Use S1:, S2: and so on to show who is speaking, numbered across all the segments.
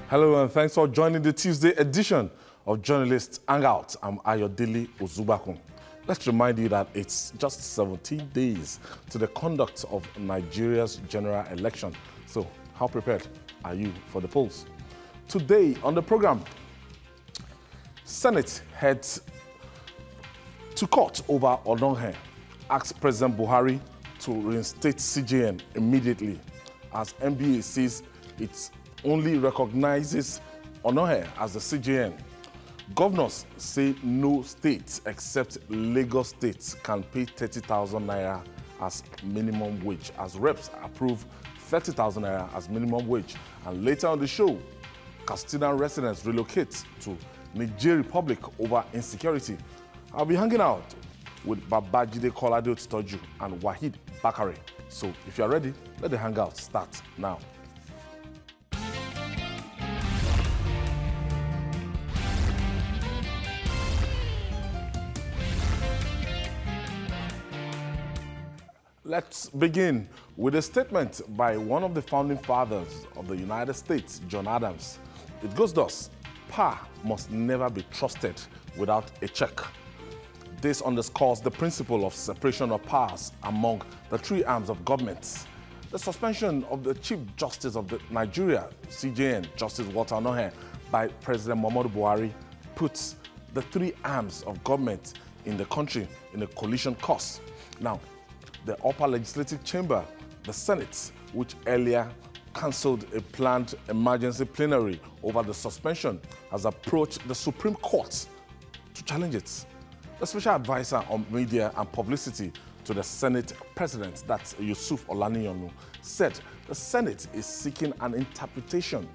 S1: Hello and thanks for joining the Tuesday edition of Journalists Hangout. I'm Ayodele Ozubakun. Let's remind you that it's just 17 days to the conduct of Nigeria's general election. So, how prepared are you for the polls? Today on the program, Senate heads to court over Ononhe, asks President Buhari to reinstate CJN immediately, as NBA says it only recognizes Ononhe as the CJN. Governors say no state except Lagos State can pay 30,000 naira as minimum wage, as reps approve 30,000 naira as minimum wage. And later on the show, Castilian residents relocate to Niger Republic over insecurity. I'll be hanging out with Babajide Kolade Otoju and Wahid Bakare. So if you're ready, let the hangout start now. Let's begin with a statement by one of the founding fathers of the United States, John Adams. It goes thus: power must never be trusted without a check. This underscores the principle of separation of powers among the three arms of government. The suspension of the Chief Justice of Nigeria, CJN, Justice Walter Ononhe, by President Muhammadu Buhari puts the three arms of government in the country in a collision course. Now, the upper legislative chamber, the Senate, which earlier cancelled a planned emergency plenary over the suspension, has approached the Supreme Court to challenge it. The special advisor on media and publicity to the Senate president, that's Yusuf Olaniyonu, said the Senate is seeking an interpretation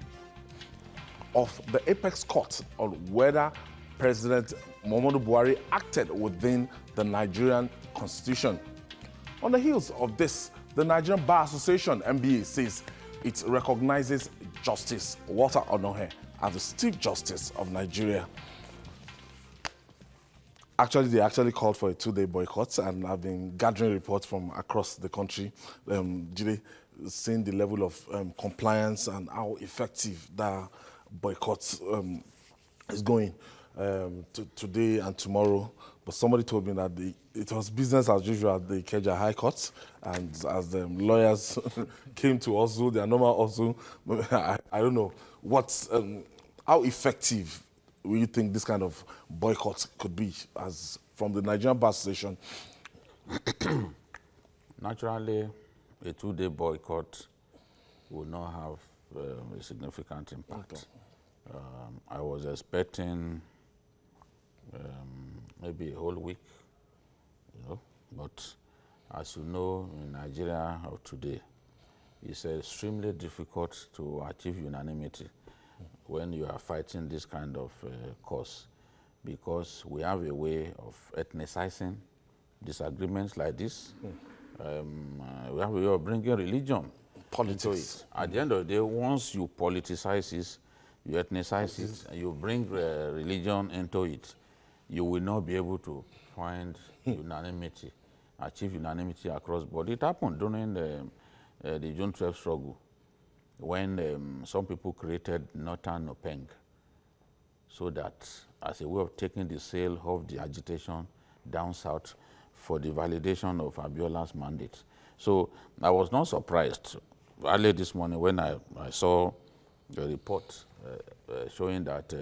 S1: of the apex court on whether President Muhammadu Buhari acted within the Nigerian constitution. On the heels of this, the Nigerian Bar Association, NBA, says it recognizes Justice Walter Ononhe as the Chief Justice of Nigeria. Actually, they called for a two-day boycott, and I've been gathering reports from across the country, seeing the level of compliance and how effective that boycott is going today and tomorrow. But somebody told me that it was business as usual at the Ikeja High Court, and as the lawyers came to Oslo, their normal Oslo, I don't know how effective will you think this kind of boycott could be, as from the Nigerian Bar Association?
S2: Naturally, a two-day boycott will not have a significant impact. I was expecting maybe a whole week, but as you know, in Nigeria of today, it's extremely difficult to achieve unanimity when you are fighting this kind of cause, because we have a way of ethnicizing disagreements like this. We have a way of bringing religion into it. At the end of the day, once you politicize it, you ethnicize it, and you bring religion into it, you will not be able to find unanimity, achieve unanimity across board. It happened during the June 12 struggle, when some people created Northern Nopeng, so that as a way of taking the sail of the agitation down south for the validation of Abiola's mandate. So I was not surprised early this morning when I saw the report showing that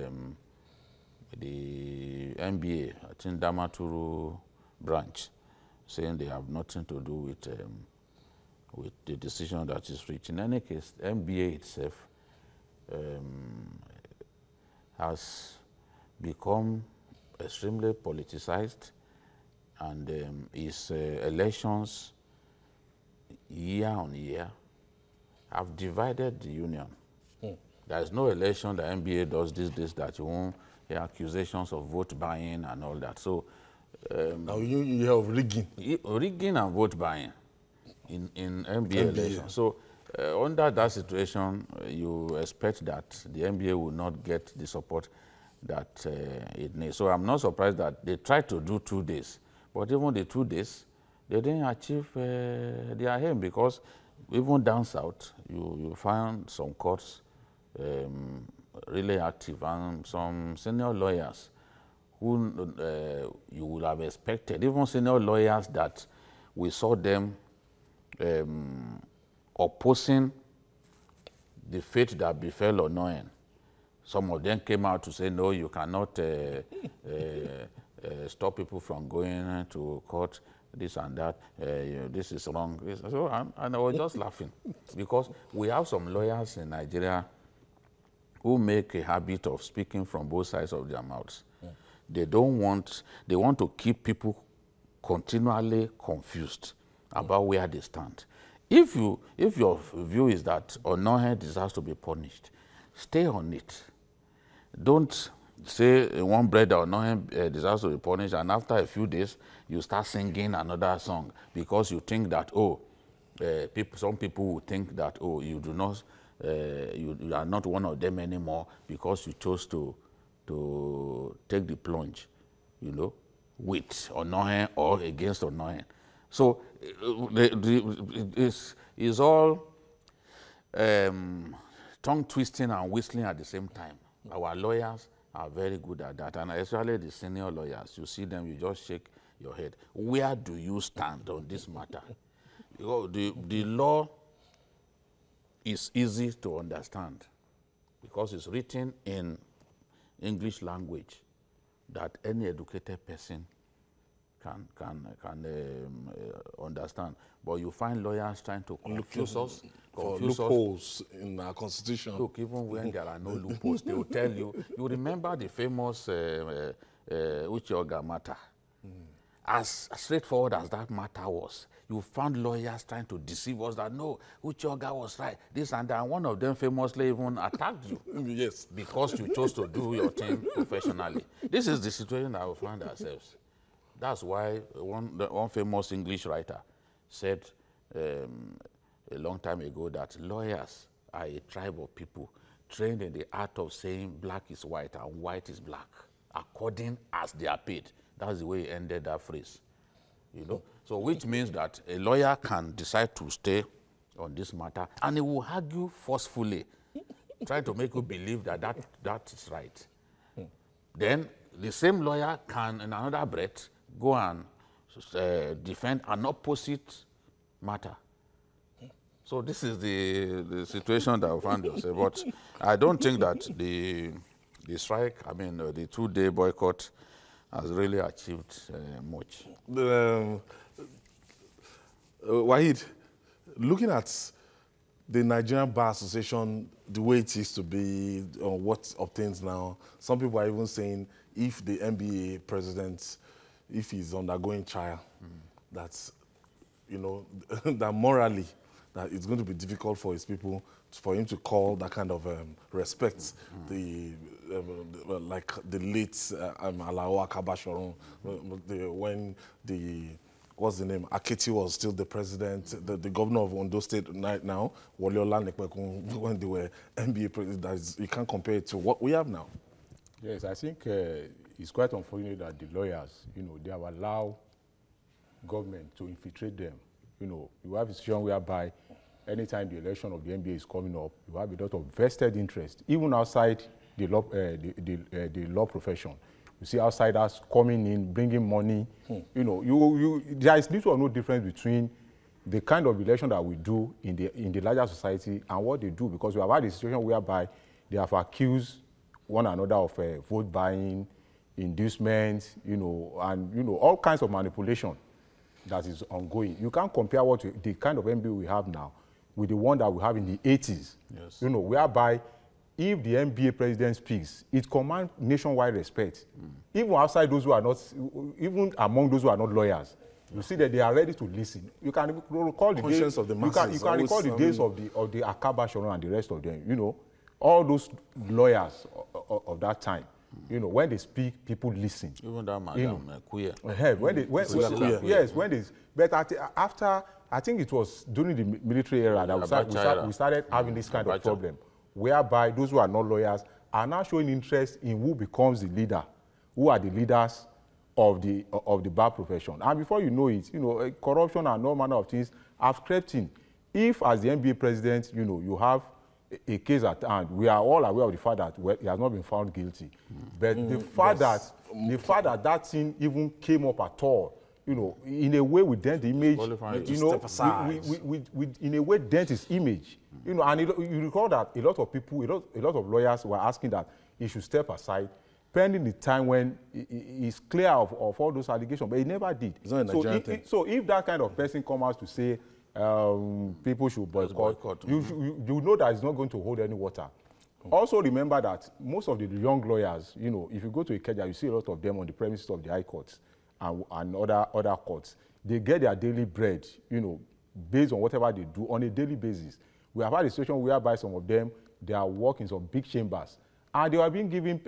S2: the NBA, I think Damaturu branch, saying they have nothing to do with the decision that is reached. In any case, the NBA itself has become extremely politicized, and its elections year on year have divided the union. There is no election the NBA does these days that you won't hear accusations of vote buying and all that. So
S1: now you hear of rigging.
S2: Rigging and vote buying in NBA elections. So under that situation, you expect that the NBA will not get the support that it needs. So I'm not surprised that they tried to do 2 days. But even the 2 days, they didn't achieve their aim, because even down south, you find some courts really active, and some senior lawyers who you would have expected, even senior lawyers that we saw them opposing the fate that befell Onoyen. Some of them came out to say, no, you cannot stop people from going to court, this and that, this is wrong. So, and I was just laughing because we have some lawyers in Nigeria who make a habit of speaking from both sides of their mouths. Yeah. They want to keep people continually confused about where they stand. If your view is that Onoyen deserves to be punished, stay on it. Don't say in one breath that Onoyen deserves to be punished, and after a few days you start singing another song because you think that, oh, some people will think that, oh, you do not, you are not one of them anymore because you chose to take the plunge, you know, with Onoyen or against Onoyen. So it's all tongue twisting and whistling at the same time. Our lawyers are very good at that, and especially the senior lawyers. You see them, you just shake your head. Where do you stand on this matter? Because the law is easy to understand because it's written in English language that any educated person can understand. But you find lawyers trying to confuse us.
S1: Loopholes in our constitution.
S2: Look, even when there are no loopholes, they will tell you. You remember the famous Uchoga matter. As straightforward as that matter was, you found lawyers trying to deceive us that no, Uchoga was right, this and that. And one of them famously even attacked you.
S1: Yes.
S2: Because you chose to do your thing professionally. This is the situation that we find ourselves. That's why one famous English writer said a long time ago that lawyers are a tribe of people trained in the art of saying black is white and white is black, according as they are paid. That's the way he ended that phrase, you know. So which means that a lawyer can decide to stay on this matter and he will argue forcefully, try to make you believe that that is right. Then the same lawyer can, in another breath, go and defend an opposite matter. So this is the situation that we found ourselves. But I don't think that the strike, I mean, the 2-day boycott has really achieved much.
S1: Wahid, looking at the Nigerian Bar Association, the way it used to be, what obtains now, some people are even saying if the NBA president, if he's undergoing trial, that's, you know, that morally, that it's going to be difficult for his people, for him to call that kind of respect, like the late Alao Akabashoron, when the, what's the name, Aketi was still the president, the governor of Ondo State right now, Waliola Nekpekun, when they were NBA president, you can't compare it to what we have now.
S3: Yes, I think it's quite unfortunate that the lawyers, you know, they have allowed government to infiltrate them. You know, you have a situation whereby anytime the election of the NBA is coming up, you have a lot of vested interest, even outside the law, the law profession. You see outsiders coming in, bringing money. You know, there is little or no difference between the kind of election that we do in the larger society and what they do, because we have had a situation whereby they have accused one another of vote buying, inducement, you know, and you know all kinds of manipulation that is ongoing. You can't compare the kind of NBA we have now with the one that we have in the 80s. Yes. You know, whereby if the NBA president speaks, it commands nationwide respect. Even outside those who are not, even among those who are not lawyers, you see that they are ready to listen. You can recall the days of the masses. You can recall the days of the Akaba Shoron and the rest of them. You know, all those lawyers of that time. You know, when they speak, people listen. Even that madam, queer. But after, I think it was during the military era that we started having this kind of problem, whereby those who are not lawyers are now showing interest in who becomes the leader, who are the leaders of the bar profession. And before you know it, you know, corruption and all manner of things have crept in. If, as the NBA president, you know, you have a case at hand. We are all aware of the fact that he has not been found guilty. But the fact that that thing even came up at all, you know, in a way we dent the image, you know, we in a way dent his image. You know, and you recall that a lot of people, a lot of lawyers were asking that he should step aside, pending the time when he's clear of all those allegations, but he never did. So if that kind of person comes out to say people should boycott, you know that it's not going to hold any water. Also remember that most of the young lawyers, you know, if you go to Ikeja, you see a lot of them on the premises of the high courts and other courts. They get their daily bread, you know, based on whatever they do on a daily basis. We have had a situation whereby some of them, they are working in some big chambers, and they are being given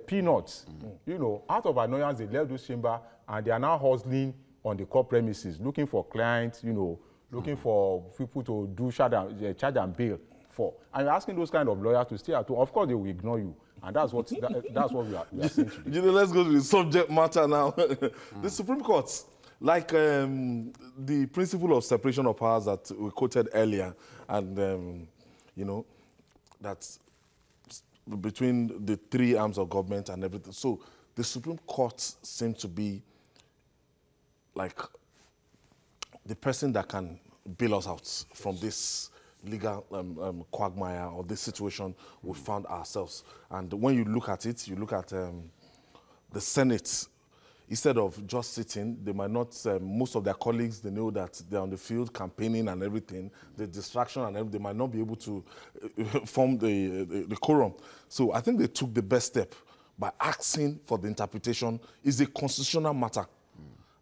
S3: peanuts. You know, out of annoyance, they left those chambers, and they are now hustling on the court premises, looking for clients, you know, looking for people to do charge and bail for. And you're asking those kind of lawyers to stay at home. Of course, they will ignore you. And that's what, that's what we are seeing today.
S1: You know, let's go to the subject matter now. The Supreme Court, like the principle of separation of powers that we quoted earlier, and, you know, that's between the three arms of government and everything. So the Supreme Court seems to be like the person that can bail us out from this legal quagmire or this situation we found ourselves. And when you look at it, you look at the Senate. Instead of just sitting, they might not, most of their colleagues, they know that they're on the field campaigning and everything, the distraction and everything, they might not be able to form the quorum. So I think they took the best step by asking for the interpretation. It's a constitutional matter,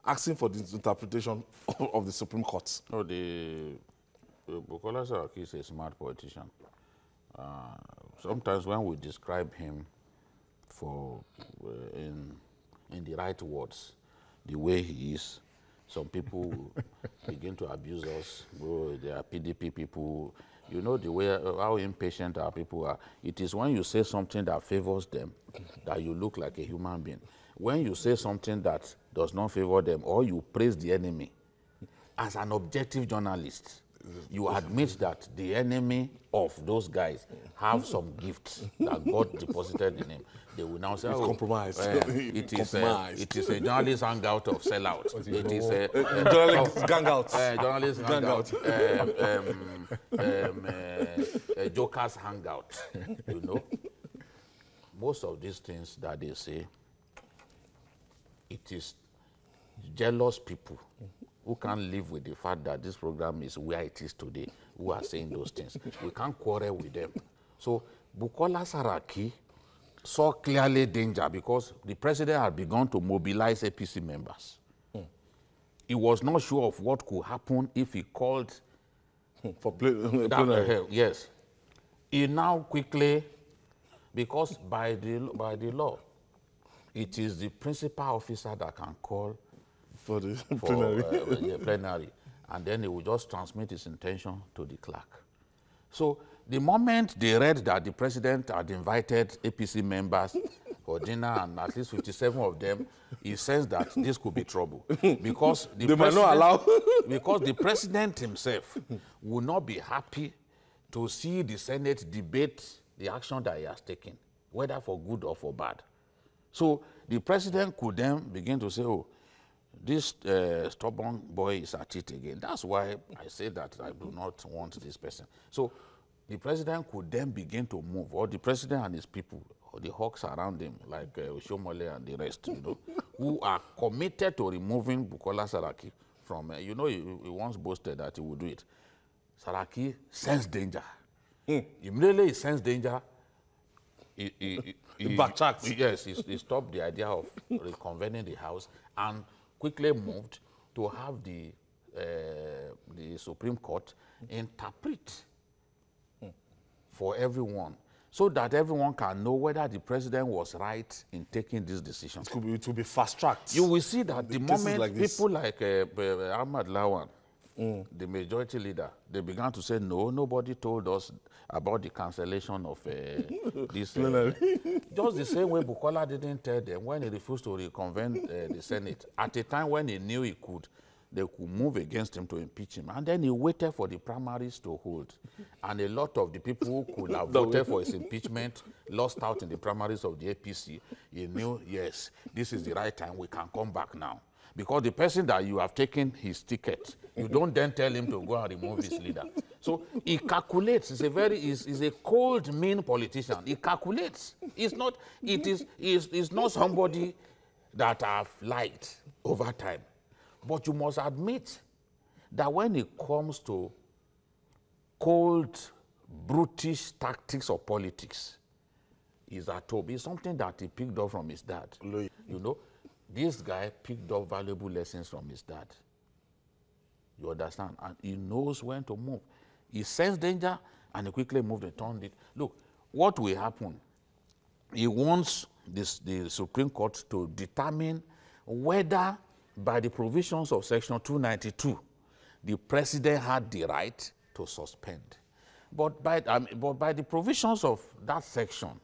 S1: asking for the interpretation of the Supreme Court.
S2: No, Bukola Saraki is a smart politician. Sometimes when we describe him for in the right words, the way he is, some people begin to abuse us. Oh, they are PDP people. You know the way how impatient our people are. It is when you say something that favors them that you look like a human being. When you say something that does not favor them, or you praise the enemy, as an objective journalist, you admit that the enemy of those guys have some gifts that God deposited in him. They will now say,
S1: compromise.
S2: It is a journalist hangout of sellout. It is a
S1: journalist gangout.
S2: Journalist hangout. A joker's hangout. You know, most of these things that they say, it is jealous people who can't live with the fact that this program is where it is today, who are saying those things. We can't quarrel with them. So Bukola Saraki saw clearly danger because the president had begun to mobilize APC members. He was not sure of what could happen if he called
S1: for plenary.
S2: Yes. He now quickly, because by the law, it is the principal officer that can call
S1: for the plenary.
S2: The plenary, and then he will just transmit his intention to the clerk. So the moment they read that the president had invited APC members for dinner, and at least 57 of them, he sensed that this could be trouble. Because the
S1: might not allow.
S2: Because the president himself would not be happy to see the Senate debate the action that he has taken, whether for good or for bad. So the president could then begin to say, oh, this stubborn boy is at it again. That's why I say that I do not want this person. So the president could then begin to move, or the president and his people, or the hawks around him, like Oshomole and the rest, you know, who are committed to removing Bukola Saraki from, you know, he once boasted that he would do it. Saraki sensed danger. Immediately he sensed danger, he
S1: backtracked.
S2: Yes, he stopped the idea of reconvening the House and quickly moved to have the Supreme Court interpret for everyone, so that everyone can know whether the president was right in taking this decision.
S1: It will be fast-tracked.
S2: You will see that the moment like people like Ahmad Lawan, the majority leader, they began to say, no, nobody told us about the cancellation of this. Just the same way Bukola didn't tell them when he refused to reconvene the Senate. At a time when he knew he could, they could move against him to impeach him. And then he waited for the primaries to hold. And a lot of the people who could have voted for his impeachment lost out in the primaries of the APC. He knew, yes, this is the right time. We can come back now. Because the person that you have taken his ticket, you don't then tell him to go and remove his leader. So he calculates. He's a cold, mean politician. He calculates. He's not somebody that I've liked over time. But you must admit that when it comes to cold, brutish tactics of politics, he's at home. It's something that he picked up from his dad. You know, this guy picked up valuable lessons from his dad. You understand? And he knows when to move. He sensed danger and he quickly moved and turned it. Look, what will happen? He wants the Supreme Court to determine whether, by the provisions of Section 292, the president had the right to suspend. But by the provisions of that section,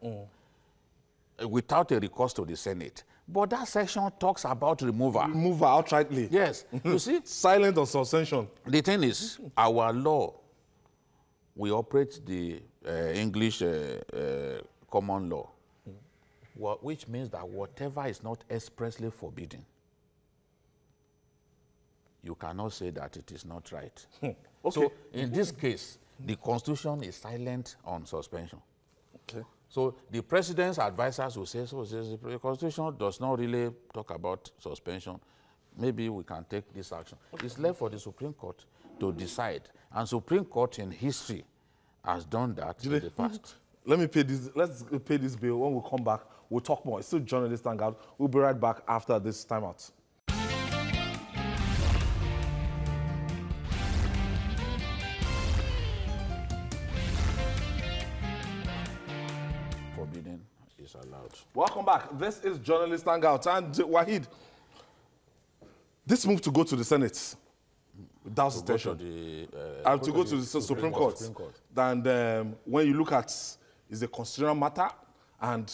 S2: without a recourse to the Senate, but that section talks about removal.
S1: Removal outrightly.
S2: Yes. You see?
S1: Silent on suspension.
S2: The thing is, our law, we operate the English common law, which means that whatever is not expressly forbidden, you cannot say that it is not right.
S1: Okay.
S2: So in this case, the Constitution is silent on suspension.
S1: Okay.
S2: So the president's advisors will say, so the Constitution does not really talk about suspension. Maybe we can take this action. It's left for the Supreme Court to decide. And Supreme Court in history has done that in the past.
S1: Let me pay this. Let's pay this bill. When we come back, we'll talk more. It's still Journalist Hangout. We'll be right back after this timeout.
S2: Forbidden is allowed.
S1: Welcome back. This is Journalist Hangout. And Wahid, this move to go to the Senate, without station, to go to the Supreme Court. And when you look at, it's a constitutional matter, and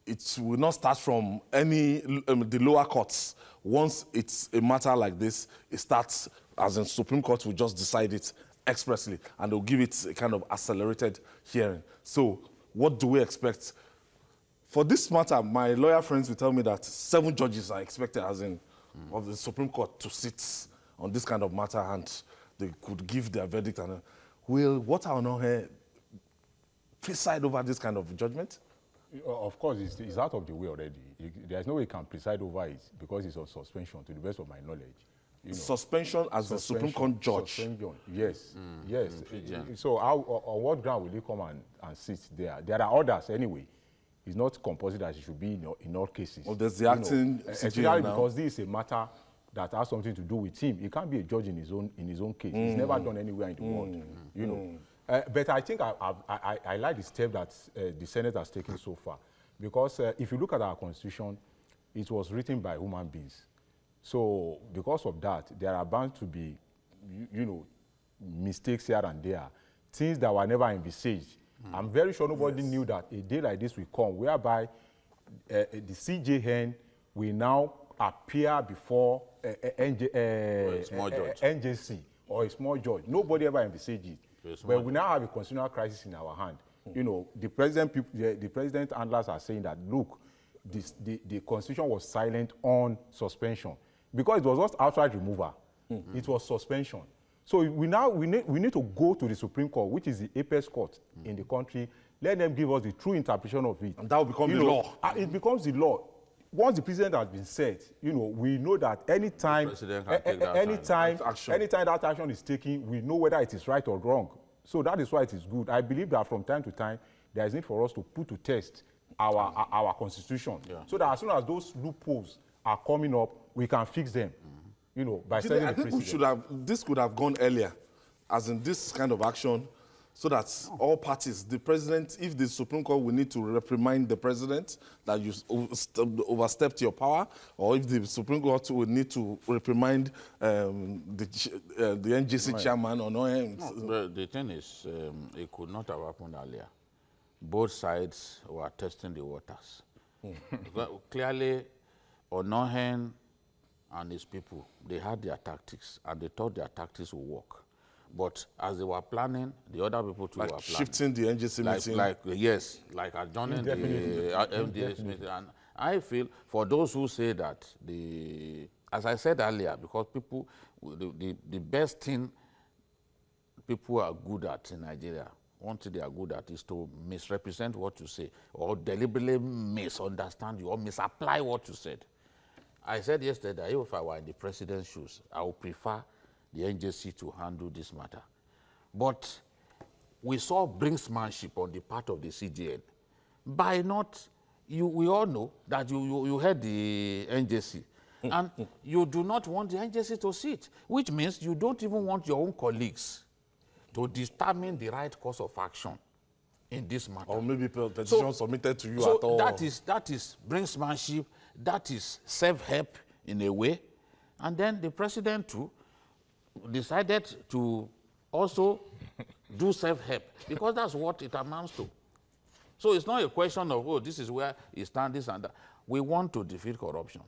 S1: it will not start from any the lower courts. Once it's a matter like this, it starts, as in Supreme Court will just decide it expressly, and they'll give it a kind of accelerated hearing. So what do we expect? For this matter, my lawyer friends will tell me that 7 judges are expected, as in, of the Supreme Court to sit on this kind of matter, and they could give their verdict. And will what I know here preside over this kind of judgment?
S3: Of course, it's out of the way already. There's no way you can preside over it because it's on suspension, to the best of my knowledge. You know,
S1: suspension as the Supreme Court judge?
S3: Suspension, yes. Yes. So on what ground will you come and sit there? There are others anyway. It's not compulsory that it should be in all cases.
S1: Well, there's the acting
S3: especially because this is a matter that has something to do with him. He can't be a judge in his own case. He's never done anywhere in the world, you know. But I think I like the step that the Senate has taken so far, because if you look at our Constitution, it was written by human beings. So because of that, there are bound to be, you know, mistakes here and there, things that were never envisaged. I'm very sure nobody knew that a day like this will come, whereby the CJN will now appear before NJC or a small judge. Nobody ever envisaged it. But we now have a constitutional crisis in our hand. You know, the president handlers are saying that, look, the Constitution was silent on suspension because it was not outright removal. It was suspension. So we need to go to the Supreme Court, which is the apex court in the country. Let them give us the true interpretation of it.
S1: And that will become the law.
S3: It becomes the law. Once the president has been set, you know, we know that anytime that action is taken, we know whether it is right or wrong. So that is why it is good. I believe that from time to time, there is need for us to put to test our Constitution, so that as soon as those loopholes are coming up, we can fix them. You know, by setting the precedent.
S1: This could have gone earlier, as in this kind of action, so that all parties, the president, if the Supreme Court will need to reprimand the president that you overstepped your power, or if the Supreme Court will need to reprimand the NGC chairman or no.
S2: The thing is, it could not have happened earlier. Both sides were testing the waters. Clearly, Onohen and his people, they had their tactics, and they thought their tactics would work. But as they were planning, the other people too were planning.
S1: Shifting the NGC meeting?
S2: Yes, like adjourning the NGC meeting. And I feel, for those who say that, as I said earlier, because people, the best thing people are good at in Nigeria, one thing they are good at is to misrepresent what you say, or deliberately misunderstand you, or misapply what you said. I said yesterday that if I were in the president's shoes, I would prefer the NJC to handle this matter. But we saw brinksmanship on the part of the CJN by not, we all know that you heard the NJC, and you do not want the NJC to sit, which means you don't even want your own colleagues to determine the right course of action in this matter.
S1: Or maybe petition submitted to you
S2: at
S1: all.
S2: That is brinksmanship, that is self-help in a way. And then the president too decided to also do self-help, because that's what it amounts to. So it's not a question of, oh, this is where he stands, this and that. We want to defeat corruption.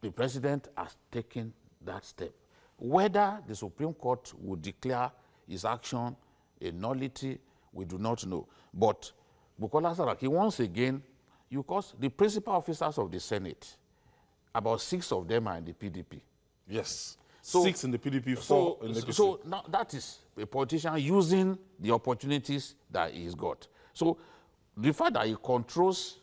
S2: The president has taken that step. Whether the Supreme Court would declare his action a nullity, we do not know. But Bukola Saraki, once again, because the principal officers of the Senate, about 6 of them are in the PDP.
S1: Yes. So, 6 in the PDP, 4 in the PDP.
S2: So now that is a politician using the opportunities that he's got. So the fact that he controls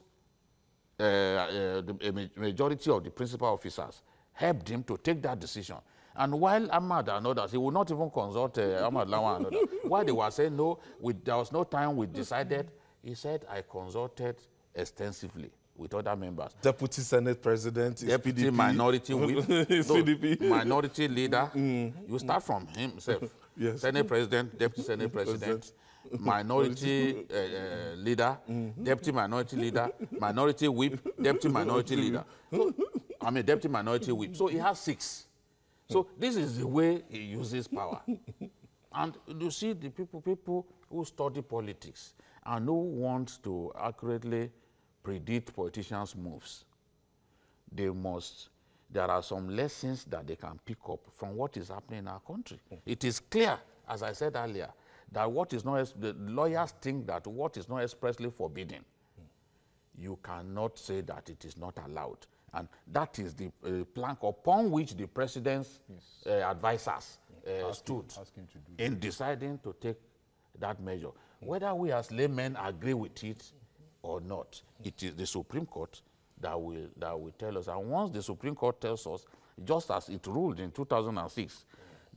S2: the majority of the principal officers helped him to take that decision. And while Ahmad and others, he would not even consult Ahmad Lawan and others. While they were saying, no, there was no time, we decided, he said, I consulted extensively with other members.
S1: Deputy Senate President is
S2: Deputy
S1: PDP.
S2: Minority Whip.
S1: PDP.
S2: Minority Leader. You start from himself.
S1: Yes.
S2: Senate President, Deputy Senate President, Minority Leader, Deputy Minority Leader, Minority Whip, Deputy Minority Leader. So, I mean, Deputy Minority Whip. So he has 6. So this is the way he uses power. And you see the people who study politics and who want to accurately predict politicians' moves, there are some lessons that they can pick up from what is happening in our country. It is clear, as I said earlier, that the lawyers think that what is not expressly forbidden, you cannot say that it is not allowed. And that is the plank upon which the president's advisors stood in deciding to take that measure. Whether we as laymen agree with it or not, it is the Supreme Court that will tell us. And once the Supreme Court tells us, just as it ruled in 2006,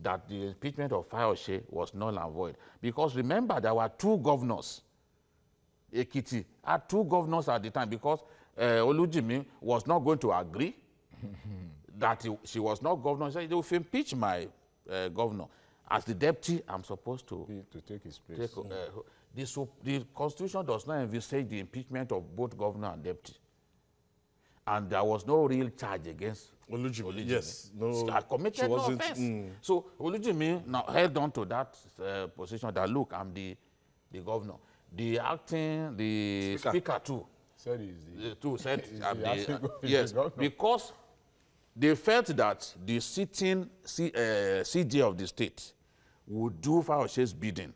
S2: that the impeachment of Fayose was null and void. Because remember, there were 2 governors. Ekiti had 2 governors at the time, because Olujimi was not going to agree that she was not governor. He said, they will impeach my governor. As the deputy, I'm supposed to
S3: take his place.
S2: The Constitution does not envisage the impeachment of both governor and deputy. And there was no real charge against Olujimi.
S1: Yes. No,
S2: committed no offense. So Olujimi now held on to that position that, look, I'm the governor. The speaker too. Said yes, because they felt that the sitting CJ of the state would do Fayose's bidding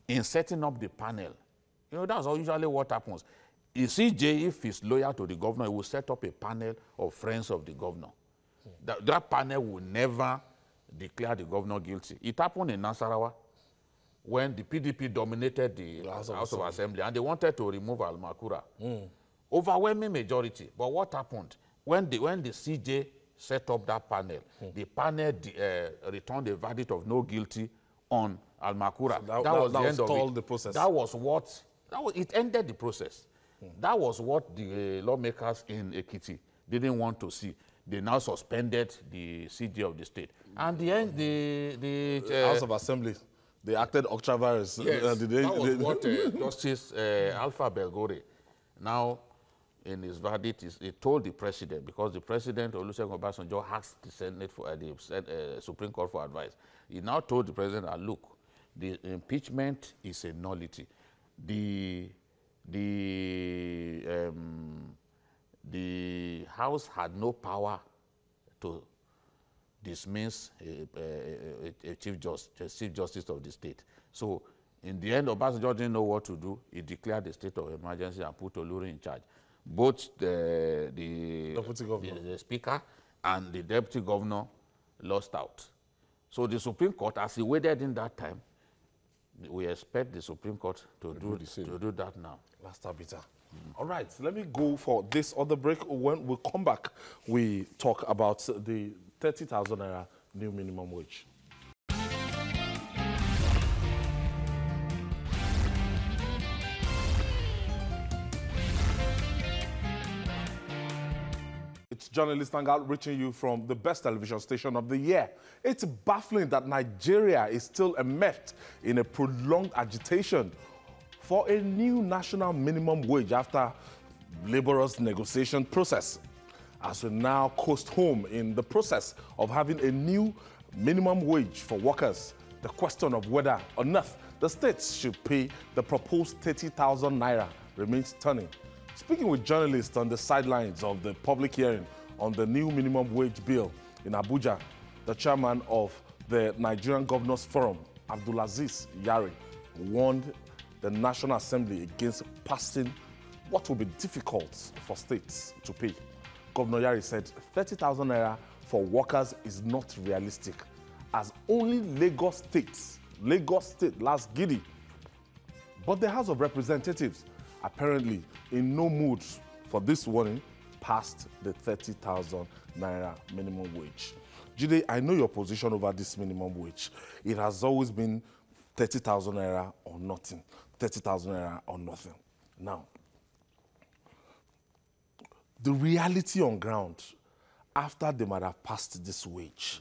S2: in setting up the panel. You know, that's usually what happens. The CJ, if he's loyal to the governor, he will set up a panel of friends of the governor. That panel will never declare the governor guilty. It happened in Nasarawa when the PDP dominated the House of Assembly, and they wanted to remove Al-Makura. Overwhelming majority. But what happened? When the CJ set up that panel, the panel returned a verdict of no guilty on Al-Makura.
S1: So that was the end of
S2: the process. It ended the process. That was what the lawmakers in Ekiti didn't want to see. They now suspended the CJ of the state. And the
S1: House of Assembly, they acted ultra-virus.
S2: Yes, that was what Justice Alpha Belgore, now in his verdict, he told the president, because the president, Olusegun Obasanjo, asked the Senate for the Supreme Court for advice. He now told the president that, look, the impeachment is a nullity. The House had no power to dismiss a chief justice of the state. So in the end, Obasanjo didn't know what to do. He declared the state of emergency and put Oluri in charge. Both the speaker and the deputy governor lost out. So the Supreme Court, as he waited in that time, we expect the Supreme Court to do that now.
S1: Last arbiter. All right, let me go for this other break. When we come back, we talk about the 30,000 naira new minimum wage. It's journalist Hangout reaching you from the best television station of the year. It's baffling that Nigeria is still immersed in a prolonged agitation for a new national minimum wage after laborers' negotiation process. As we now coast home in the process of having a new minimum wage for workers, the question of whether or not the states should pay the proposed 30,000 naira remains turning. Speaking with journalists on the sidelines of the public hearing on the new minimum wage bill in Abuja, the chairman of the Nigerian Governors Forum, Abdulaziz Yari, warned the National Assembly against passing what will be difficult for states to pay. Governor Yari said 30,000 naira for workers is not realistic, as only Lagos State last giddy. But the House of Representatives apparently in no mood for this warning, passed the 30,000 naira minimum wage. Jide, I know your position over this minimum wage. It has always been 30,000 naira or nothing. 30,000 naira or nothing. Now, the reality on ground, after they might have passed this wage,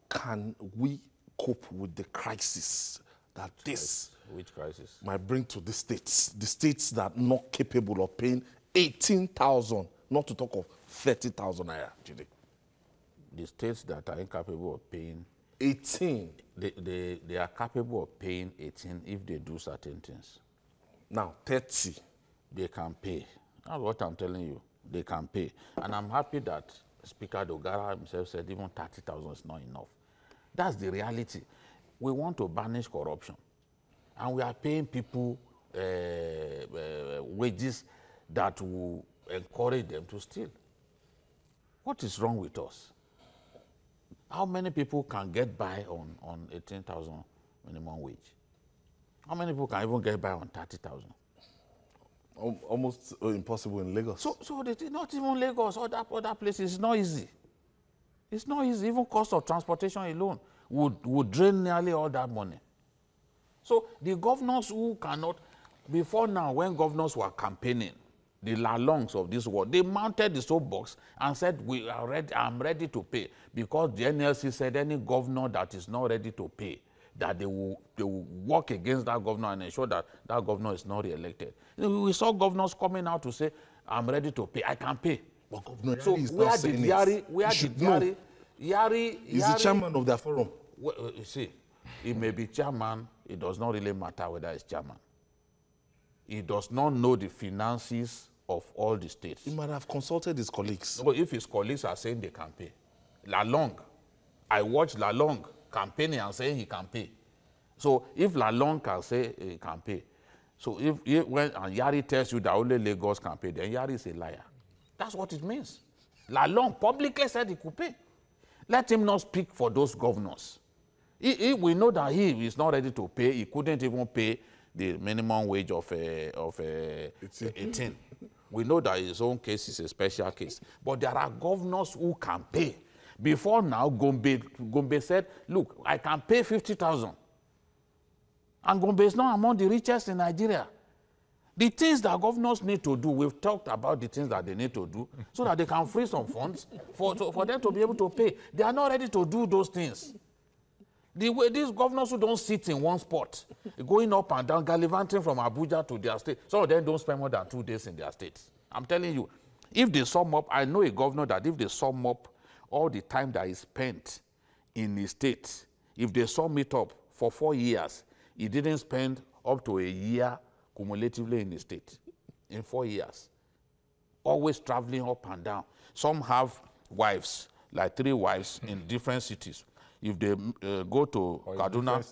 S1: can we cope with the crisis that
S2: Which crisis?
S1: might bring to the states that are not capable of paying 18,000, not to talk of 30,000 naira, Jide?
S2: The states that are incapable of paying
S1: 18.
S2: They are capable of paying 18 if they do certain things.
S1: Now, 30.
S2: They can pay. That's what I'm telling you. They can pay. And I'm happy that Speaker Dogara himself said even 30,000 is not enough. That's the reality. We want to banish corruption. And we are paying people wages that will encourage them to steal. What is wrong with us? How many people can get by on 18,000 minimum wage? How many people can even get by on 30,000?
S1: Almost impossible in Lagos.
S2: So not even Lagos, other places, it's not easy. It's not easy. Even cost of transportation alone would drain nearly all that money. So the governors who cannot, before now, when governors were campaigning, the lalongs of this world, they mounted the soapbox and said, I'm ready to pay. Because the NLC said any governor that is not ready to pay, that they will work against that governor and ensure that that governor is not re-elected. We saw governors coming out to say, I'm ready to pay, I can pay.
S1: But Governor
S2: so
S1: is
S2: where
S1: not
S2: did
S1: Yari,
S2: Yari,
S1: he's the chairman of their forum.
S2: Well, you see, he may be chairman, it does not really matter whether he's chairman. He does not know the finances of all the states.
S1: He might have consulted his colleagues.
S2: No, if his colleagues are saying they can pay. Lalong, I watched Lalong campaigning and saying he can pay. So if Lalong can say he can pay, so when Yari tells you that only Lagos can pay, then Yari is a liar. That's what it means. Lalong publicly said he could pay. Let him not speak for those governors. We know that he is not ready to pay. He couldn't even pay the minimum wage of 18. We know that his own case is a special case. But there are governors who can pay. Before now, Gombe said, look, I can pay 50,000. And Gombe is not among the richest in Nigeria. The things that governors need to do, we've talked about the things that they need to do so that they can free some funds for them to be able to pay. They are not ready to do those things. The way these governors who don't sit in one spot, going up and down, gallivanting from Abuja to their state, some of them don't spend more than 2 days in their states. I'm telling you, if they sum up, I know a governor that if they sum up all the time that he spent in his state, if they sum it up for 4 years, he didn't spend up to a year cumulatively in the state in 4 years. Always traveling up and down. Some have wives, like 3 wives in different cities. If they go to Kaduna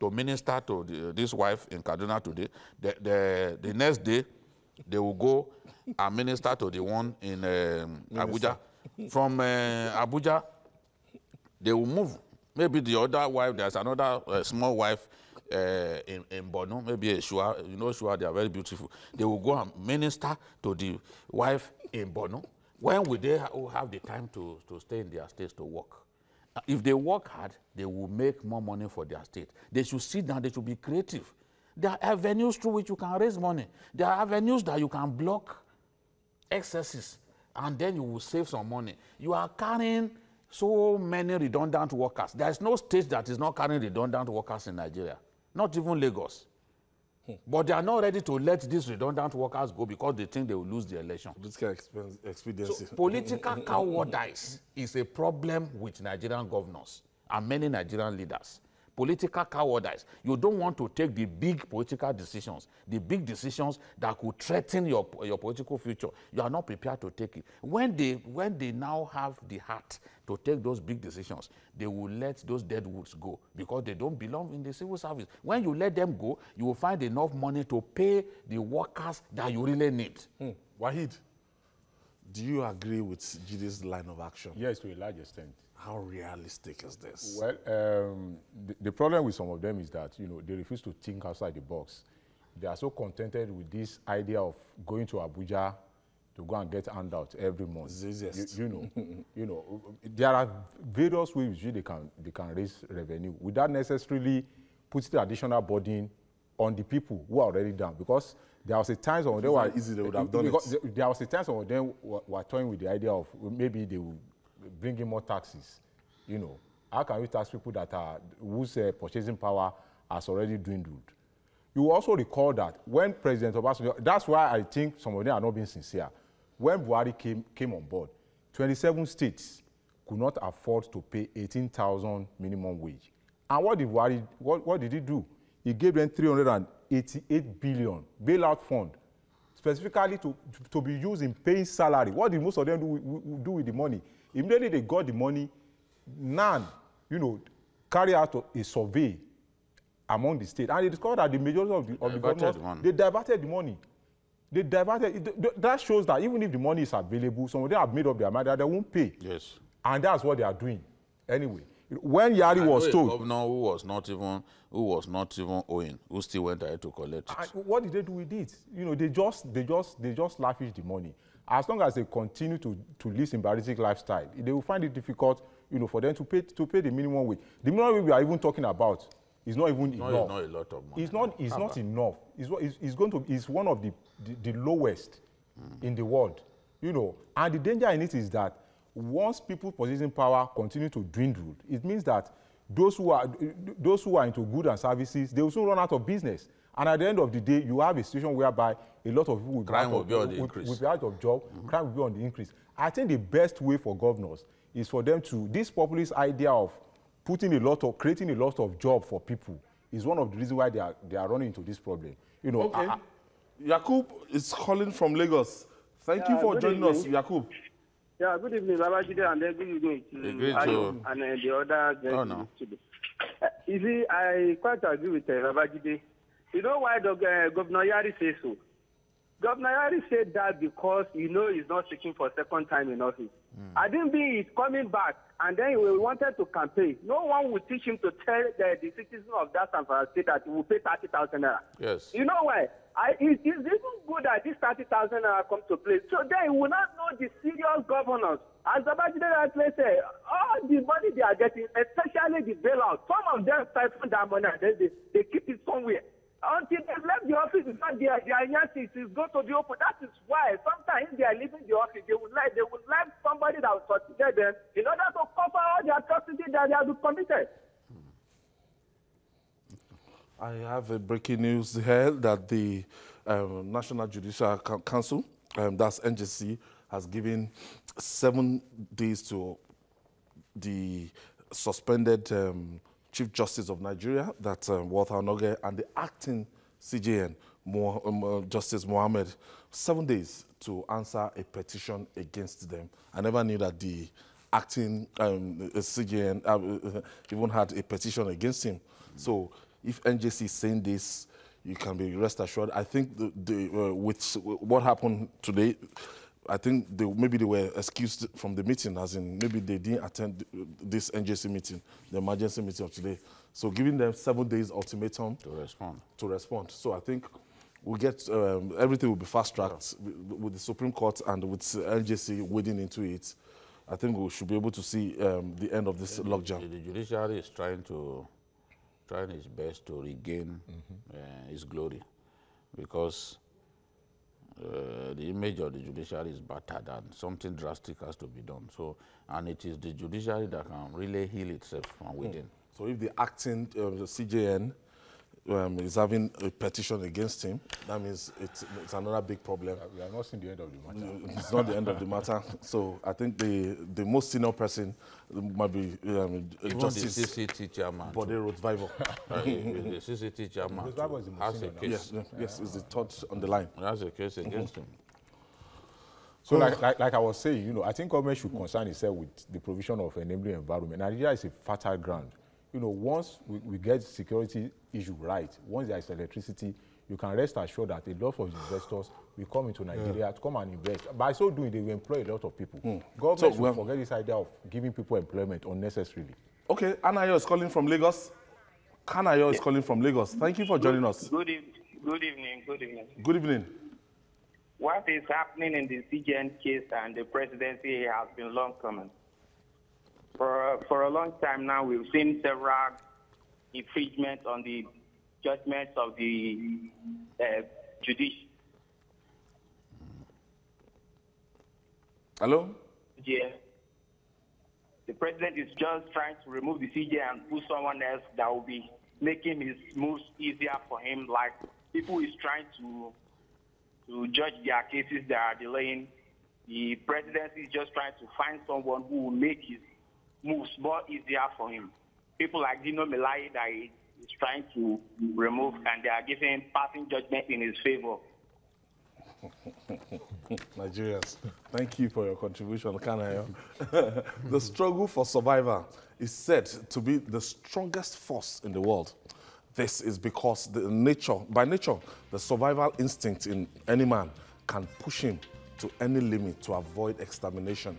S2: to minister to this wife in Kaduna today, the next day they will go and minister to the one in Abuja. From Abuja, they will move. Maybe the other wife, there's another small wife in Borno, maybe a Shua, you know Shua, they are very beautiful. They will go and minister to the wife in Borno. When will they have the time to stay in their states to work? If they work hard, they will make more money for their state. They should sit down, they should be creative. There are avenues through which you can raise money. There are avenues that you can block excesses, and then you will save some money. You are carrying so many redundant workers. There is no state that is not carrying redundant workers in Nigeria, not even Lagos. But they are not ready to let these redundant workers go because they think they will lose the election.
S1: Political expediency.
S2: So political cowardice is a problem with Nigerian governors and many Nigerian leaders. Political cowardice. You don't want to take the big political decisions, the big decisions that could threaten your political future. You are not prepared to take it. When they now have the heart to take those big decisions, they will let those dead woods go because they don't belong in the civil service. When you let them go, you will find enough money to pay the workers that you really need.
S1: Wahid, do you agree with Jide's line of action?
S3: Yes, to a large extent.
S1: How realistic is this?
S3: Well, the problem with some of them is that, you know, they refuse to think outside the box. They are so contented with this idea of going to Abuja to go and get handouts every month.
S1: It's the easiest.
S3: You know, there are various ways they can raise revenue without necessarily putting additional burden on the people who are already down. Because there was a time some of them were
S1: easy, they would have done it.
S3: There was a time some of them were toying with the idea of maybe they will bring in more taxes. You know, how can we tax people that are whose purchasing power has already dwindled? You will also recall that when President Obasanjo, that's why I think some of them are not being sincere. When Buhari came on board, 27 states could not afford to pay 18,000 minimum wage. And what did Buhari, what did he do? He gave them 388 billion bailout fund, specifically to be used in paying salary. What did most of them do with the money? Immediately they got the money, none, you know, carry out a survey among the states, and they discovered that the majority of the governors, they diverted the money. They diverted it. That shows that even if the money is available, some of them have made up their mind that they won't pay.
S2: Yes.
S3: And that's what they are doing. Anyway, when Yari was told,
S2: a governor who was not even owing, who still went ahead to collect it.
S3: What did they do with it? You know, they just lavish the money. As long as they continue to live symbiotic lifestyle, they will find it difficult, you know, for them to pay the minimum wage. The minimum wage we are even talking about is not even enough.
S2: It's not a lot of money.
S3: It's not enough. It's one of the lowest in the world, you know. And the danger in it is that once people's purchasing power continue to dwindle, it means that those who are into goods and services, they will soon run out of business. And at the end of the day, you have a situation whereby a lot of people will be out of job, crime will be on the increase. I think the best way for governors is for them to, this populist idea of creating a lot of job for people is one of the reasons why they are running into this problem. You know,
S1: okay. Yakub is calling from Lagos. Thank you for joining us, Yakub.
S4: Yeah, good evening, Babajide, and then good evening to Ayo and the other gentlemen. You see, I quite agree with Babajide. You know why Governor Yari says so? Governor Yari said that because he's not seeking for a second time in office. I didn't think he's coming back, and then he wanted to campaign. No one would teach him to tell the citizens of that San Francisco State that he will pay 30,000 naira.
S2: Yes.
S4: You know why? It's even good that this 30,000 naira comes to play. So then he will not know the serious governors. As Babajide rightly said, all the money they are getting, especially the bailout, some of them siphon that money and then they keep it somewhere. Until they left the office, it's not their agencies is going to be open. That is why sometimes if they are leaving the office, they would like somebody that will succeed them in order to cover all the atrocities that they have committed.
S1: I have a breaking news here that the National Judicial Council, that's NJC, has given 7 days to the suspended Chief Justice of Nigeria, that's Walter Onoge, and the acting CJN, Justice Mohammed, 7 days to answer a petition against them. I never knew that the acting CJN even had a petition against him. So if NJC is saying this, you can be rest assured. I think with what happened today, I think maybe they were excused from the meeting, as in maybe they didn't attend this NJC meeting, the emergency meeting of today. So giving them 7 days ultimatum to respond. So I think we'll get everything will be fast-tracked with the Supreme Court and with NJC wading into it. I think we should be able to see the end of this logjam.
S2: The judiciary is trying its best to regain its glory, because the image of the judiciary is battered and something drastic has to be done. So, and it is the judiciary that can really heal itself from within.
S1: So if the acting the CJN is having a petition against him, that means it's another big problem.
S3: We are not seeing the end of the matter.
S1: It's not the end of the matter. So I think the most senior person might be Justice
S2: the CCT chairman.
S1: Bode Rottweiler.
S2: The CCT chairman has a case.
S1: Yes, it's the third on the line.
S2: Has a case against him.
S3: So like I was saying, you know, I think government should concern itself with the provision of enabling environment. Nigeria is a fertile ground. You know, once we get security issue right, once there is electricity, you can rest assured that a lot of investors will come into Nigeria to come and invest. By so doing, they will employ a lot of people. Government should forget this idea of giving people employment unnecessarily.
S1: Okay, Anayo is calling from Lagos. Kanayo is calling from Lagos. Thank you for joining us.
S5: Good evening.
S1: Good evening.
S5: What is happening in the CGN case and the presidency has been long coming. For a long time now, we've seen several infringements on the judgments of the judiciary.
S1: Hello?
S5: Yeah. The president is just trying to remove the CJ and put someone else that will be making his moves easier for him, like people is trying to judge their cases that are delaying. The presidency is just trying to find someone who will make his moves more easier for him. People like Dino Melai that he is trying to remove, and they are giving passing judgment in his favor.
S1: Nigerians, thank you for your contribution, Kanayo. The struggle for survival is said to be the strongest force in the world. This is because by nature, the survival instinct in any man can push him to any limit to avoid extermination.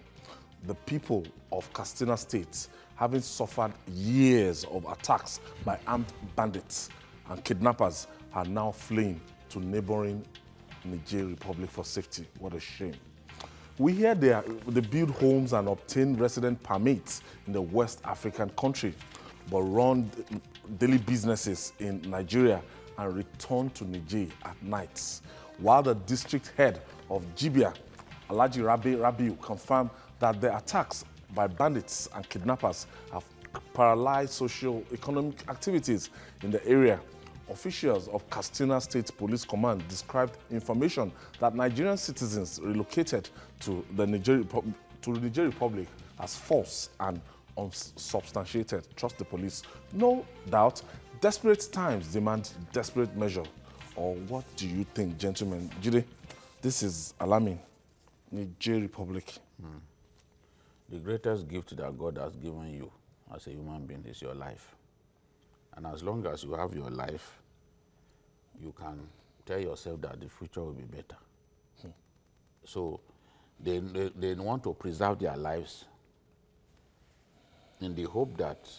S1: The people of Katsina State, having suffered years of attacks by armed bandits and kidnappers, are now fleeing to neighboring Niger Republic for safety. What a shame. We hear they build homes and obtain resident permits in the West African country, but run daily businesses in Nigeria and return to Niger at night. While the district head of Jibia, Alhaji Rabiu, confirmed that the attacks by bandits and kidnappers have paralyzed socio-economic activities in the area. Officials of Katsina State Police Command described information that Nigerian citizens relocated to the Niger Republic as false and unsubstantiated. Trust the police. No doubt, desperate times demand desperate measure. Or what do you think, gentlemen? Jide, this is alarming. Niger Republic.
S2: The greatest gift that God has given you as a human being is your life. And as long as you have your life, you can tell yourself that the future will be better. So they want to preserve their lives in the hope that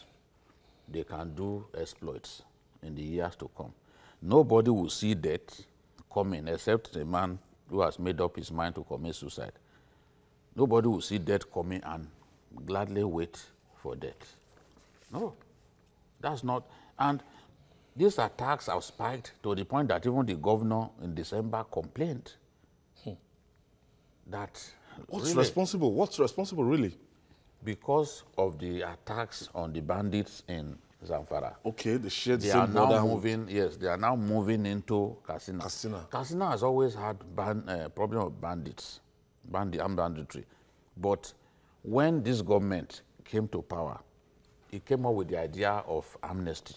S2: they can do exploits in the years to come. Nobody will see death coming except the man who has made up his mind to commit suicide. Nobody will see death coming and gladly wait for death. No, that's not. And these attacks have spiked to the point that even the governor in December complained that
S1: What's responsible? What's responsible, really?
S2: Because of the attacks on the bandits in Zamfara.
S1: Okay, they shared the
S2: They
S1: same
S2: are now
S1: border.
S2: moving. Yes, they are now moving into Katsina. Katsina has always had problem of bandits, armed banditry. But when this government came to power, it came up with the idea of amnesty.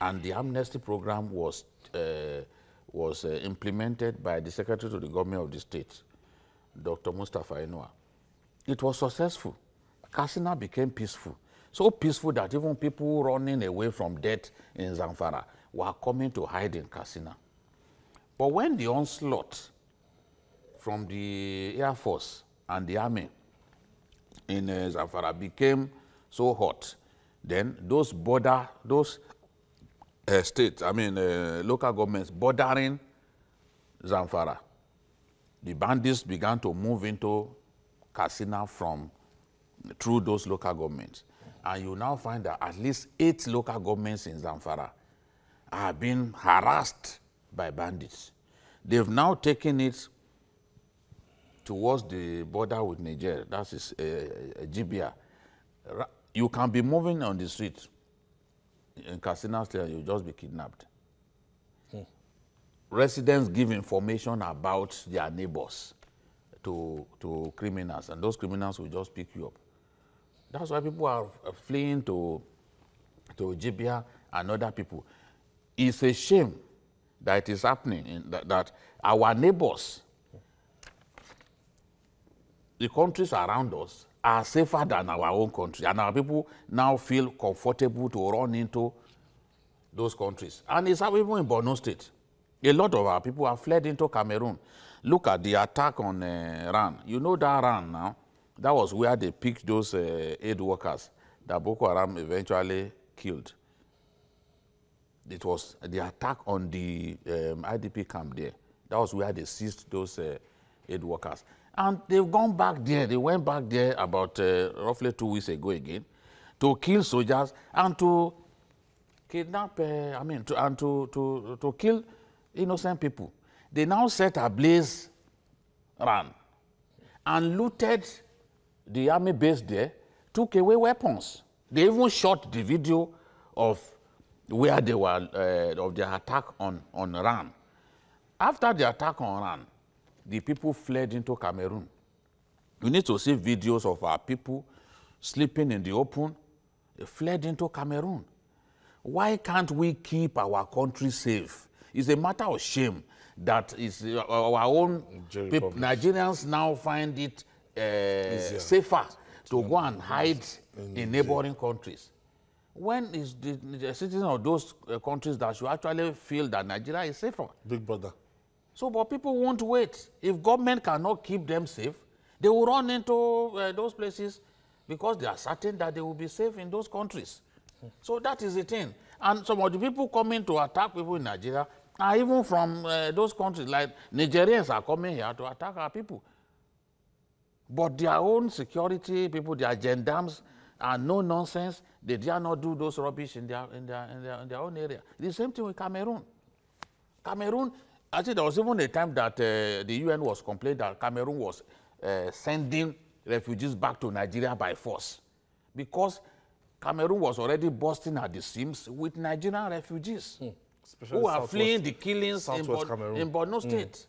S2: And the amnesty program was implemented by the Secretary to the Government of the State, Dr. Mustafa Inua. it was successful. Katsina became peaceful. So peaceful that even people running away from death in Zamfara were coming to hide in Katsina. But when the onslaught from the Air Force and the Army in Zamfara became so hot, then those states, local governments bordering Zamfara, the bandits began to move into Katsina through those local governments. And you now find that at least 8 local governments in Zamfara are being harassed by bandits. They've now taken it towards the border with Niger, that is Jibia. You can be moving on the street in Katsina State, you'll just be kidnapped. Residents give information about their neighbors to criminals, and those criminals will just pick you up. That's why people are fleeing to Jibia and other people. It's a shame that it is happening, that our neighbors, the countries around us, are safer than our own country, and our people now feel comfortable to run into those countries. And it's happening even in Borno State. A lot of our people have fled into Cameroon. Look at the attack on Ran. You know that Ran now? That was where they picked those aid workers that Boko Haram eventually killed. It was the attack on the IDP camp there. That was where they seized those aid workers. And they've gone back there. They went back there about roughly 2 weeks ago again to kill soldiers and to kidnap, to kill innocent people. They now set ablaze Ran and looted the army base there, took away weapons. They even shot the video of where they were, of their attack on Ran. After the attack on Ran, the people fled into Cameroon. You need to see videos of our people sleeping in the open. They fled into Cameroon. Why can't we keep our country safe? It's a matter of shame that is our own people, Nigerians now find it safer to go and hide in neighboring countries. When is the citizens of those countries that should actually feel that Nigeria is safer?
S1: Big brother.
S2: So, but people won't wait. If government cannot keep them safe, they will run into those places because they are certain that they will be safe in those countries. So that is the thing. And some of the people coming to attack people in Nigeria are even from those countries, like Nigerians are coming here to attack our people. But their own security people, their gendarmes, are no nonsense. They dare not do those rubbish in their own area. The same thing with Cameroon. Cameroon, I think there was even a time that the UN was complaining that Cameroon was sending refugees back to Nigeria by force, because Cameroon was already bursting at the seams with Nigerian refugees who are fleeing the killings in Borno State.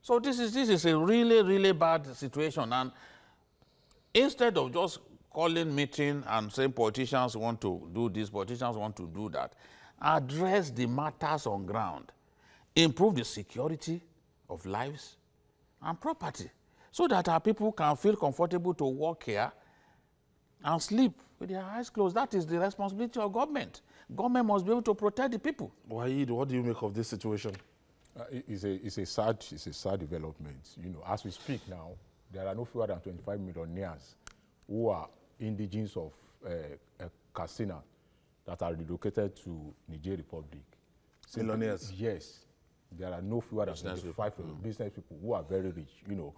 S2: So this is a really, really bad situation. And instead of just calling meeting and saying politicians want to do this, politicians want to do that, address the matters on ground, improve the security of lives and property so that our people can feel comfortable to work here and sleep with their eyes closed. That is the responsibility of government. Government must be able to protect the people.
S1: Waheed, what do you make of this situation?
S3: It's a sad development. You know, as we speak now, there are no fewer than 25 millionaires who are indigenes of Katsina that are relocated to Niger Republic.
S1: Millionaires?
S3: Yes. There are no fewer than 25 business people who are very rich. You know,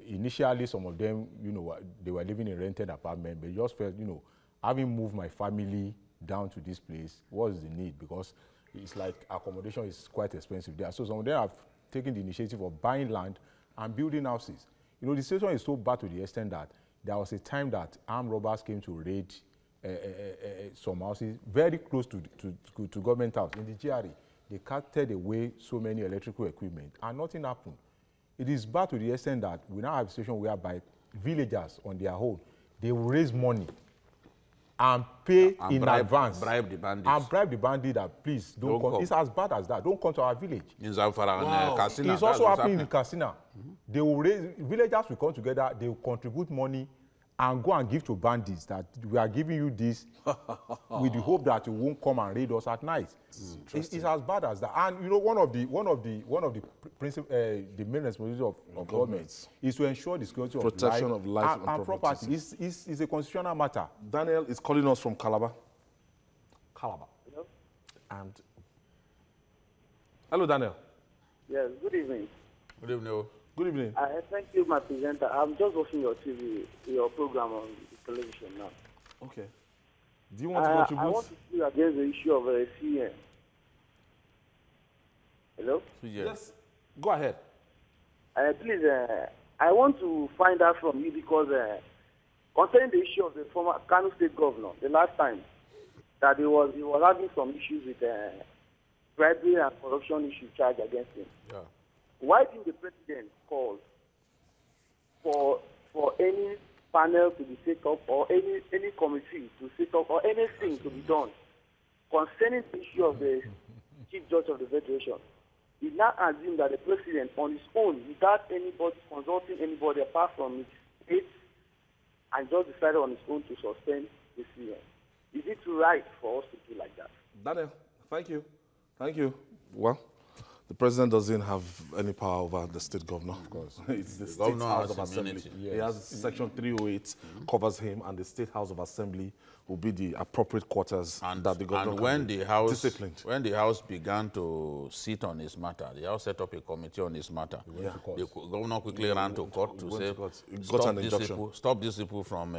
S3: initially some of them, you know, they were living in rented apartments, but just felt, you know, having moved my family down to this place, what is the need? Because it's like accommodation is quite expensive there. So some of them have taken the initiative of buying land and building houses. You know, the situation is so bad to the extent that there was a time that armed robbers came to raid some houses very close to government house in the GRA. They carted away so many electrical equipment and nothing happened. It is bad to the extent that we now have a situation whereby villagers on their own, they will raise money and pay
S2: And
S3: in advance.
S2: Bribe the bandits.
S3: And bribe the bandit that please don't come. It's as bad as that. Don't come to our village.
S2: In Zamfara and Katsina.
S3: It's also happening in Katsina. They will raise, villagers will come together, they will contribute money and go and give to bandits that we are giving you this with the hope that you won't come and raid us at night. It's as bad as that. And you know, one of the main responsibilities of government is to ensure the security
S1: protection
S3: of life and property. It's a constitutional matter.
S1: Daniel is calling us from Calabar.
S6: Calabar.
S4: Hello?
S1: And hello, Daniel.
S4: Yes, good evening.
S2: Good evening.
S1: Good evening.
S4: Thank you, my presenter. I'm just watching your TV, your program on television now.
S1: Okay. Do you want to contribute?
S4: I want to speak against the issue of CN. Hello?
S1: Yes. Go ahead.
S4: Please, I want to find out from you because concerning the issue of the former Kano State Governor, the last time that he was having some issues with bribery and corruption issue charged against him.
S2: Yeah.
S4: Why didn't the president call for any panel to be set up or any committee to set up or anything to be done concerning the issue of the Chief Judge of the Federation? He now assumed that the president on his own, without anybody consulting anybody apart from his aides, and just decided on his own to suspend the CN. Is it right for us to do like that?
S1: Daniel, thank you. Thank you. Well, the president doesn't have any power over the state governor. Of course. It's the State House of Assembly. Yes. He has Section 308 covers him, and the State House of Assembly will be the appropriate quarters that the governor
S2: and when the House
S1: disciplined.
S2: When the House began to sit on his matter, the House set up a committee on his matter. The governor quickly ran to court to say, stop these people from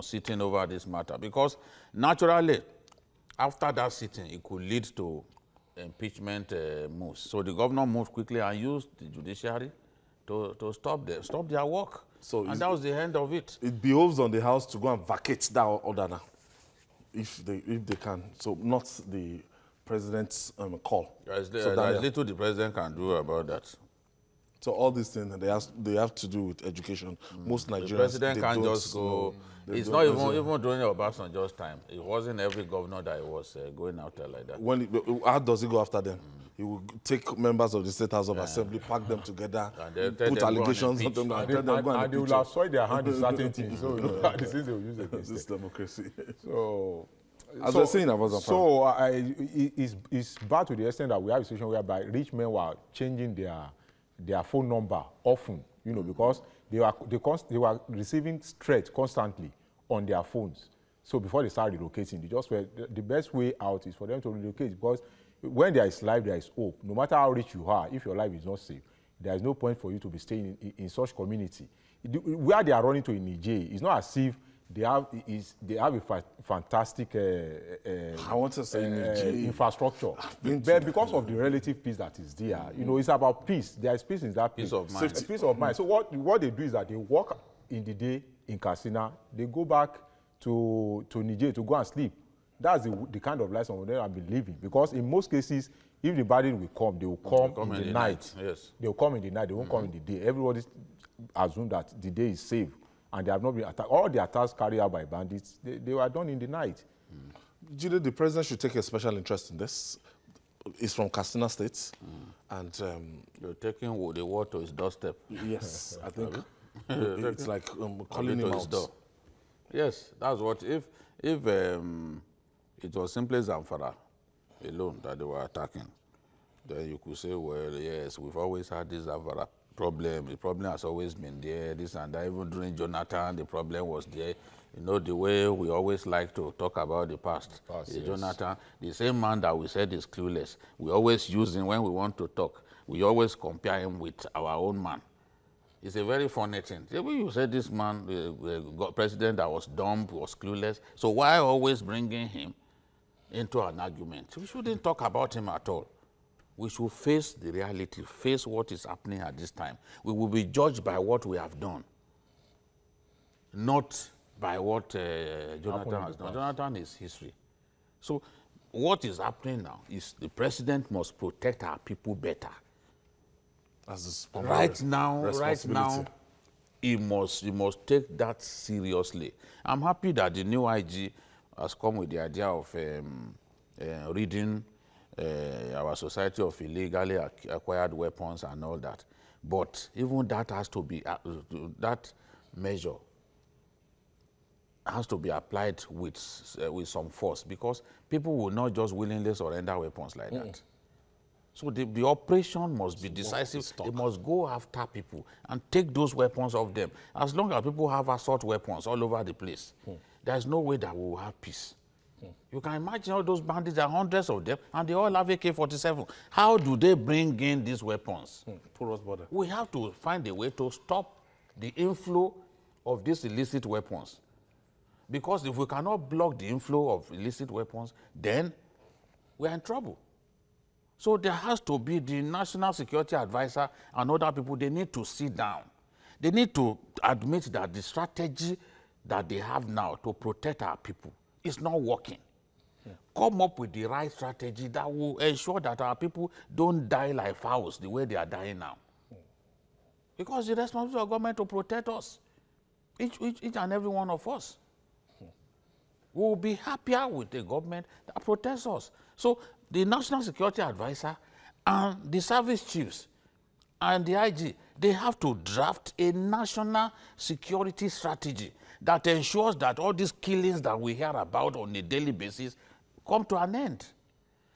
S2: sitting over this matter. Because naturally, after that sitting, it could lead to impeachment moves. So the governor moved quickly and used the judiciary to stop their work. So and that was the end of it. It
S1: behoves on the House to go and vacate that order now, if they can. So not the president's call.
S2: There's little the president can do about that.
S1: So all these things, they have to do with education. Most Nigerians,
S2: the president can't just go. It's not even during Obasanjo's time. It wasn't every governor that was going out there like that.
S1: How does he go after them? He will take members of the State House of Assembly, pack them together, put allegations on them, and tell them go
S3: and they will have soiled their hand in certain things. So the things they will use against
S1: this democracy.
S3: So,
S1: as we're saying about Zamfara.
S3: So it's bad to the extent that we have a situation whereby rich men were changing their phone number often, because they were receiving threats constantly on their phones. So before they start relocating, they just were, the best way out is for them to relocate, because when there is life, there is hope. No matter how rich you are, if your life is not safe, there is no point for you to be staying in such community. Where they are running to in Niger, it's not as if they have a fantastic
S1: I want to say
S3: infrastructure. But because of the relative peace that is there, it's about peace. There is peace in that peace.
S2: Peace of mind.
S3: Peace of mind. So what they do is that they work in the day in Katsina, they go back to Niger to go and sleep. That's the kind of life some of them have been living. Because in most cases, if the bandit will come, they will come in the night.
S2: Yes.
S3: They will come in the night. They won't come in the day. Everybody assumes that the day is safe, and they have not been attacked. All the attacks carried out by bandits, they were done in the night.
S1: Jide, the president should take a special interest in this. He's from Katsina State, and
S2: you're taking the war to his doorstep.
S1: Yes, I think it's like calling him out. Door.
S2: Yes, that's what. If it was simply Zamfara alone that they were attacking, then you could say, well, yes, we've always had this Zamfara problem. The problem has always been there, this and that. Even during Jonathan, the problem was there. The way we always like to talk about the past. Yes. Jonathan, the same man that we said is clueless, we always use him when we want to talk. We always compare him with our own man. It's a very funny thing. You said this man, the president that was dumb, was clueless. So why always bringing him into an argument? We shouldn't talk about him at all. We should face the reality, face what is happening at this time. We will be judged by what we have done, not by what Jonathan has done. Jonathan is history. So what is happening now is the president must protect our people better. Right now, he must take that seriously. I'm happy that the new IG has come with the idea of ridding our society of illegally acquired weapons and all that. But even that has to be, that measure has to be applied with some force, because people will not just willingly surrender weapons like that. So the operation must be decisive. They must go after people and take those weapons off them. As long as people have assault weapons all over the place, there's no way that we will have peace. You can imagine all those bandits, there are hundreds of them, and they all have AK-47. How do they bring in these weapons?
S1: Porous border.
S2: We have to find a way to stop the inflow of these illicit weapons. Because if we cannot block the inflow of illicit weapons, then we are in trouble. So there has to be the National Security Advisor and other people, they need to sit down. They need to admit that the strategy that they have now to protect our people is not working. Come up with the right strategy that will ensure that our people don't die like fowls the way they are dying now. Because the responsibility of government to protect us, each and every one of us. We will be happier with a government that protects us. So the National Security Advisor and the service chiefs and the IG, they have to draft a national security strategy that ensures that all these killings that we hear about on a daily basis come to an end.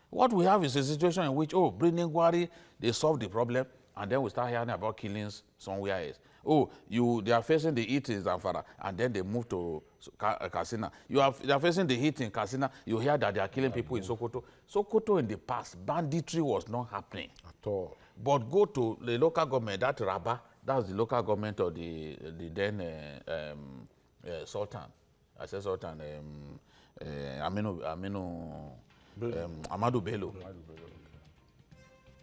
S2: What we have is a situation in which, oh, Briningwari, they solve the problem, and then we start hearing about killings somewhere else. Oh, they are facing the heat in Zamfara, and then they move to Katsina. They are facing the heat in Katsina. You hear that they are killing people in Sokoto. Sokoto in the past, banditry was not happening
S3: at all.
S2: But go to the local government, that Rabba, that's the local government of the then Sultan. I said Sultan, Amadu Bello.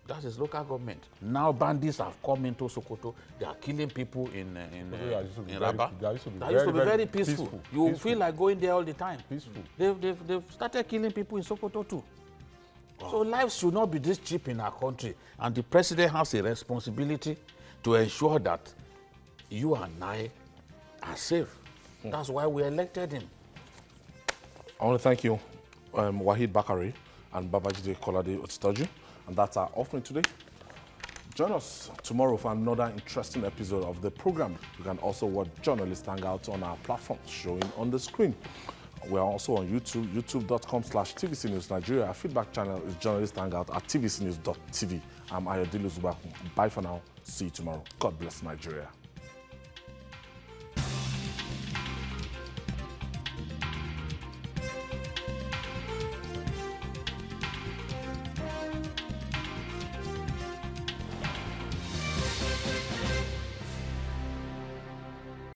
S2: That is local government. Now bandits have come into Sokoto. They are killing people in Rabba. That used to be very peaceful. You feel like going there all the time.
S3: Peaceful.
S2: They've started killing people in Sokoto too. Wow. So lives should not be this cheap in our country. And the president has a responsibility to ensure that you and I are safe. That's why we elected him.
S1: I want to thank you, Wahid Bakari and Babajide Kolade Otitoju. And that's our offering today. Join us tomorrow for another interesting episode of the program. You can also watch Journalist Hangout on our platform showing on the screen. We are also on YouTube, youtube.com/TVC News Nigeria. Our feedback channel is Journalist Hangout at tvcnews.tv. I'm Ayodele Zubaku. Bye for now. See you tomorrow. God bless Nigeria.